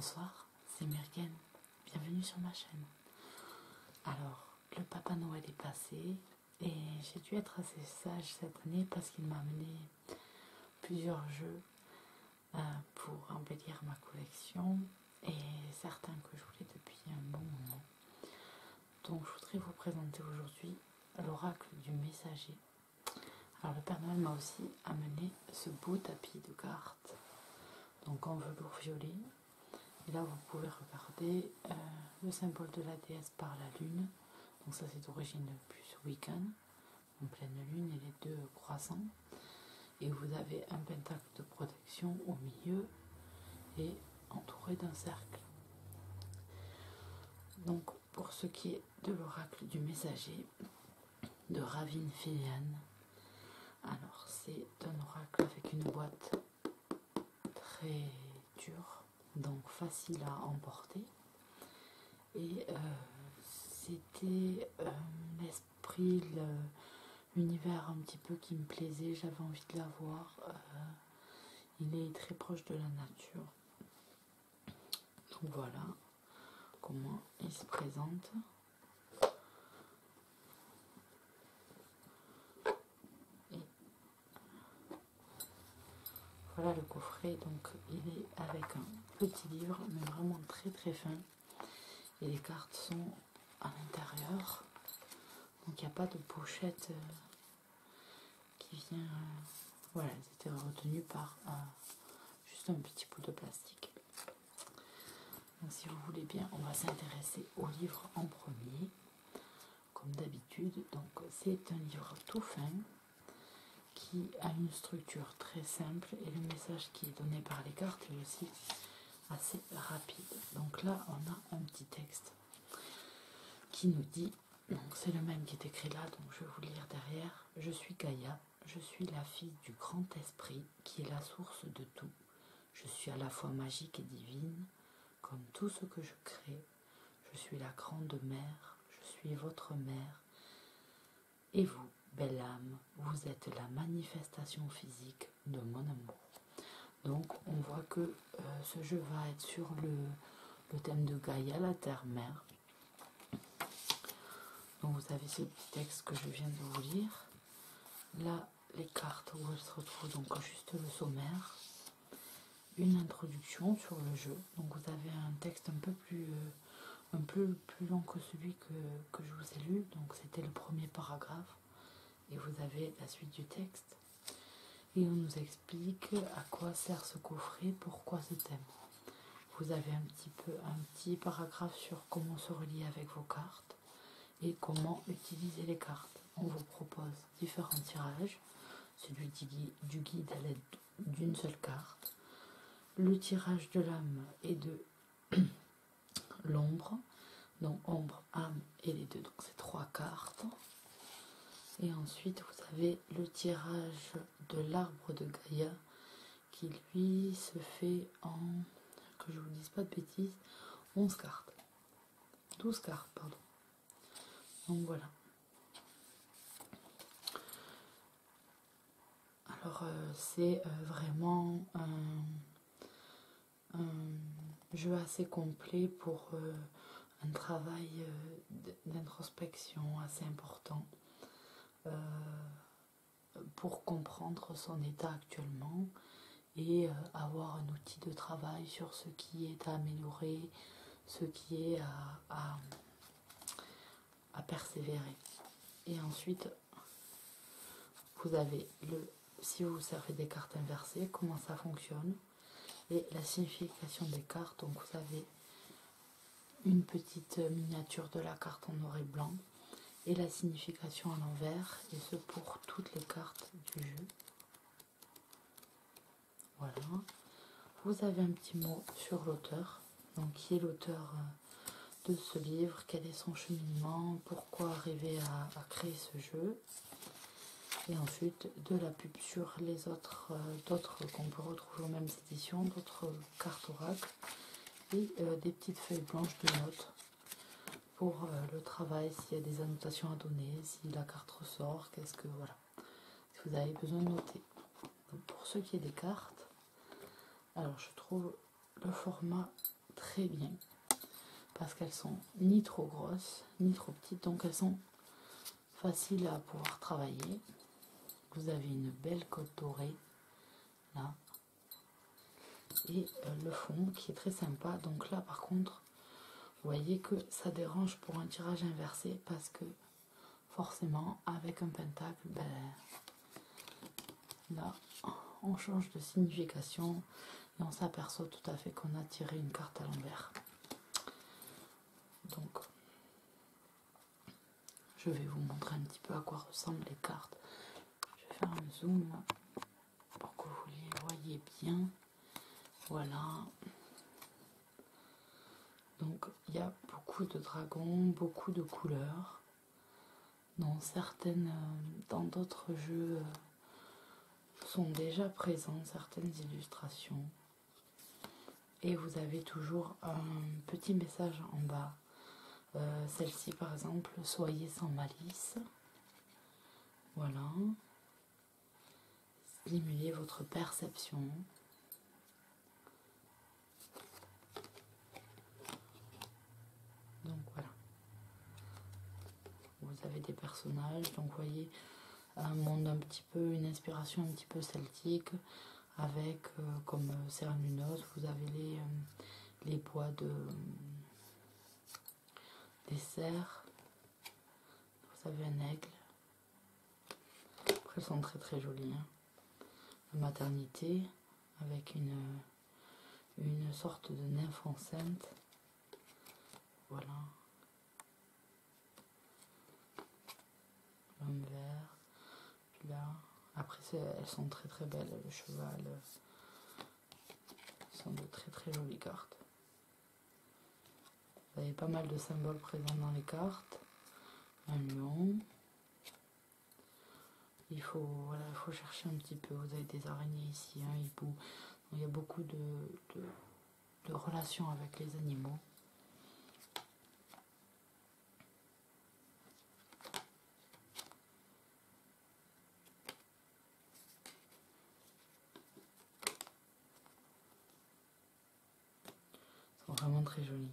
Bonsoir, c'est Mergen, bienvenue sur ma chaîne. Alors, le Papa Noël est passé et j'ai dû être assez sage cette année parce qu'il m'a amené plusieurs jeux pour embellir ma collection et certains que je voulais depuis un bon moment. Donc je voudrais vous présenter aujourd'hui l'oracle du messager. Alors le Père Noël m'a aussi amené ce beau tapis de cartes, donc en velours violet. Et là vous pouvez regarder le symbole de la déesse par la lune. Donc ça c'est d'origine plus Wiccan, en pleine lune et les deux croissants. Et vous avez un pentacle de protection au milieu et entouré d'un cercle. Donc pour ce qui est de l'oracle du messager de Ravine Filian, alors c'est un oracle avec une boîte très dure, donc facile à emporter. Et c'était l'esprit, l'univers un petit peu qui me plaisait, j'avais envie de l'avoir. Il est très proche de la nature. Donc voilà comment il se présente. Et voilà le coffret, donc il est avec un petit livre, mais vraiment très très fin. Et les cartes sont à l'intérieur. Donc il n'y a pas de pochette qui vient... voilà, elles étaient retenues par juste un petit bout de plastique. Donc si vous voulez bien, on va s'intéresser au livre en premier, comme d'habitude. Donc c'est un livre tout fin, qui a une structure très simple, et le message qui est donné par les cartes est aussi assez rapide. Donc là, on a un petit texte qui nous dit, donc c'est le même qui est écrit là, donc je vais vous lire derrière. Je suis Gaïa, je suis la fille du grand esprit qui est la source de tout. Je suis à la fois magique et divine, comme tout ce que je crée. Je suis la grande mère, je suis votre mère. Et vous, belle âme, vous êtes la manifestation physique de mon amour. Donc on voit que ce jeu va être sur le thème de Gaïa, la terre-mère. Donc vous avez ce petit texte que je viens de vous lire. Là, les cartes où elles se retrouvent, donc juste le sommaire. Une introduction sur le jeu. Donc vous avez un texte un peu plus long que celui que je vous ai lu. Donc c'était le premier paragraphe. Et vous avez la suite du texte. Et on nous explique à quoi sert ce coffret, pourquoi ce thème. Vous avez un petit paragraphe sur comment se relier avec vos cartes et comment utiliser les cartes. On vous propose différents tirages, celui du guide à l'aide d'une seule carte, le tirage de l'âme et de l'ombre, donc ombre, âme et les deux, donc c'est 3 cartes. Et ensuite vous avez le tirage de l'arbre de Gaïa qui lui se fait en, que je vous dise pas de bêtises, 11 cartes. 12 cartes, pardon. Donc voilà. Alors c'est vraiment un jeu assez complet pour un travail d'introspection assez important. Pour comprendre son état actuellement et avoir un outil de travail sur ce qui est à améliorer, ce qui est à persévérer. Et ensuite, vous avez si vous servez des cartes inversées, comment ça fonctionne, et la signification des cartes. Donc vous avez une petite miniature de la carte en noir et blanc, et la signification à l'envers, et ce pour toutes les cartes du jeu. Voilà. Vous avez un petit mot sur l'auteur, donc qui est l'auteur de ce livre, quel est son cheminement, pourquoi arriver à créer ce jeu. Et ensuite de la pub sur les d'autres qu'on peut retrouver aux mêmes éditions, d'autres cartes oracles, et des petites feuilles blanches de notes pour le travail, s'il y a des annotations à donner, si la carte ressort, qu'est-ce que voilà, si vous avez besoin de noter. Donc pour ce qui est des cartes, alors je trouve le format très bien parce qu'elles sont ni trop grosses ni trop petites, donc elles sont faciles à pouvoir travailler. Vous avez une belle côte dorée là et le fond qui est très sympa. Donc là par contre vous voyez que ça dérange pour un tirage inversé parce que forcément avec un pentacle, là on change de signification et on s'aperçoit tout à fait qu'on a tiré une carte à l'envers. Donc je vais vous montrer un petit peu à quoi ressemblent les cartes. Je vais faire un zoom pour que vous les voyez bien. Voilà. Donc il y a beaucoup de dragons, beaucoup de couleurs. Dans d'autres jeux sont déjà présents certaines illustrations. Et vous avez toujours un petit message en bas. Celle-ci par exemple, soyez sans malice. Voilà. Stimulez votre perception. Donc voilà. Vous avez des personnages, donc vous voyez un monde un petit peu, une inspiration un petit peu celtique, avec comme Cernunnos, vous avez les bois des cerfs, vous avez un aigle. Après elles sont très très jolies. Hein. La maternité avec une sorte de nymphe enceinte. Voilà. L'homme vert. Puis là. Après elles sont très très belles. Le cheval. Ce sont de très très jolies cartes. Vous avez pas mal de symboles présents dans les cartes. Un lion. Il faut chercher un petit peu. Vous avez des araignées ici, un hibou. Il y a beaucoup de relations avec les animaux. Ils sont vraiment très jolis.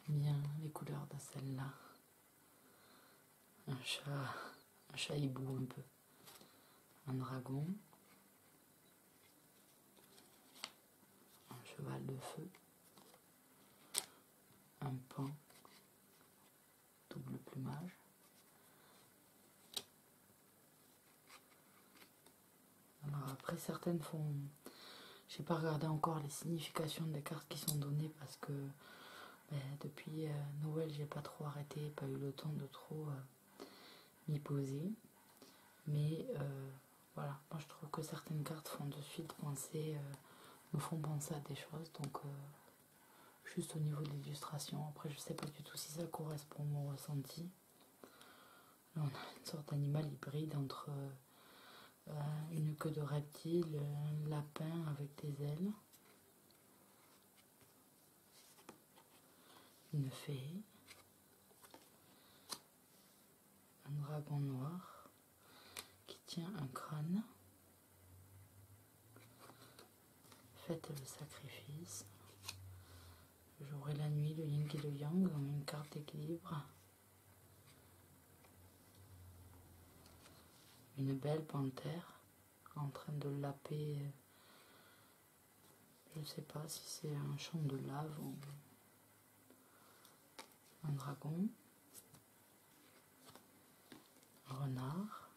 Bien les couleurs de celle-là. Un chat hibou un peu. Un dragon. Un cheval de feu. Un paon. Double plumage. Alors après certaines font... J'ai pas regardé encore les significations des cartes qui sont données parce que depuis Noël j'ai pas trop arrêté, pas eu le temps de trop m'y poser. Mais voilà, moi je trouve que certaines cartes font de suite penser, me font penser à des choses, donc juste au niveau de l'illustration. Après je sais pas du tout si ça correspond à mon ressenti. Là on a une sorte d'animal hybride entre une queue de reptile, un lapin avec des ailes, une fée, un dragon noir qui tient un crâne. Faites le sacrifice. Le jour et la nuit, le yin et le yang, dans une carte d'équilibre. Une belle panthère en train de laper, je ne sais pas si c'est un champ de lave ou un dragon, un renard.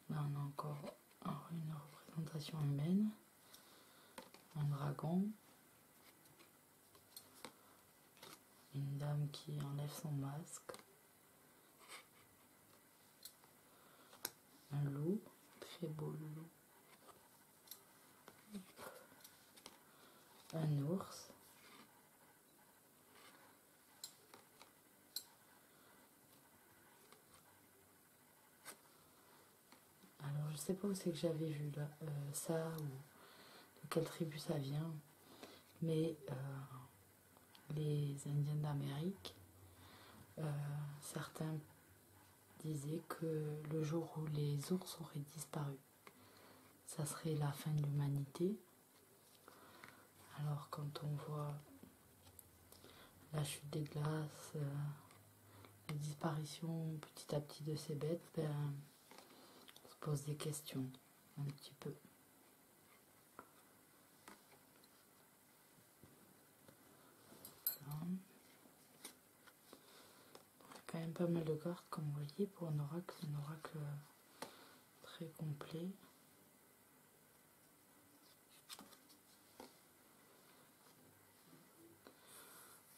Là on a encore une représentation humaine, un dragon, une dame qui enlève son masque, un loup, très beau loup, un ours, alors je sais pas où c'est que j'avais vu là, ça ou de quelle tribu ça vient, mais les Indiens d'Amérique, certains disaient que le jour où les ours auraient disparu, ça serait la fin de l'humanité. Alors quand on voit la chute des glaces, la disparition petit à petit de ces bêtes, ben, on se pose des questions un petit peu. Voilà. Il y a quand même pas mal de cartes, comme vous voyez, pour un oracle très complet.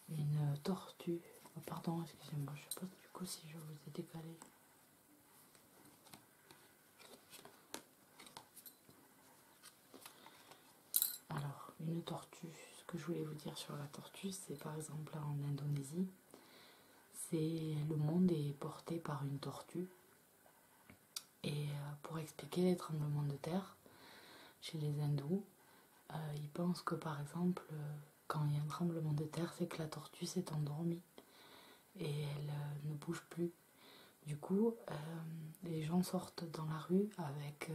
Une tortue. Oh, pardon, excusez-moi, je sais pas du coup si je vous ai décalé. Alors, une tortue. Ce que je voulais vous dire sur la tortue, c'est par exemple en Indonésie, c'est le monde est porté par une tortue. Et pour expliquer les tremblements de terre, chez les hindous, ils pensent que par exemple, quand il y a un tremblement de terre, c'est que la tortue s'est endormie et elle ne bouge plus. Du coup, les gens sortent dans la rue avec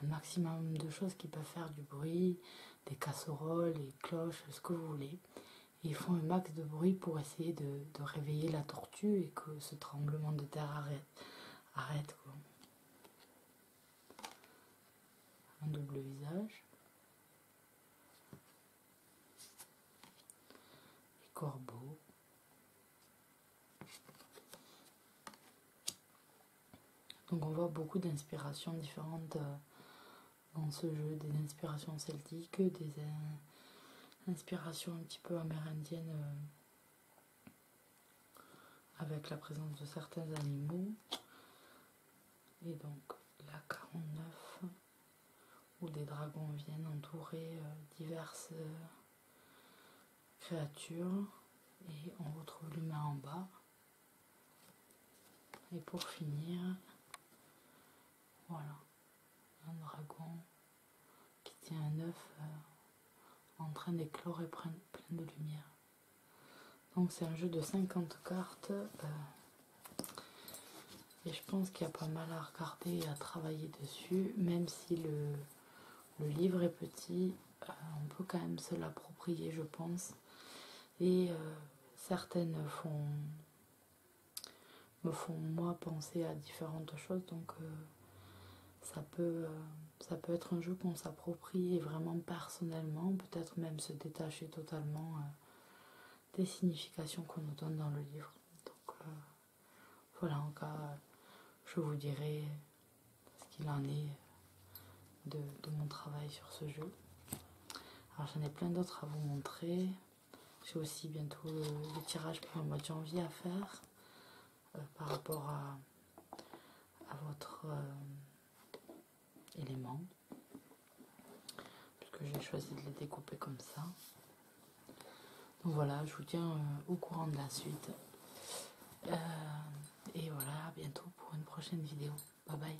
un maximum de choses qui peuvent faire du bruit, des casseroles, des cloches, ce que vous voulez. Et ils font un max de bruit pour essayer de réveiller la tortue et que ce tremblement de terre arrête quoi. Un double visage. Les corbeaux. Donc on voit beaucoup d'inspirations différentes dans ce jeu, des inspirations celtiques, des inspirations un petit peu amérindiennes avec la présence de certains animaux. Et donc la 49 où des dragons viennent entourer diverses créatures et on retrouve l'humain en bas. Et pour finir, voilà, un dragon qui tient un œuf en train d'éclore et plein de lumière. Donc c'est un jeu de 50 cartes et je pense qu'il y a pas mal à regarder et à travailler dessus, même si le livre est petit, on peut quand même se l'approprier je pense. Et certaines me font moi penser à différentes choses, donc ça peut être un jeu qu'on s'approprie et vraiment personnellement, peut-être même se détacher totalement des significations qu'on nous donne dans le livre. Donc voilà, en cas, je vous dirai ce qu'il en est de mon travail sur ce jeu. Alors j'en ai plein d'autres à vous montrer. J'ai aussi bientôt le tirage pour le mois de janvier à faire par rapport à votre élément, puisque j'ai choisi de les découper comme ça. Donc voilà, je vous tiens au courant de la suite. Et voilà, à bientôt pour une prochaine vidéo. Bye bye.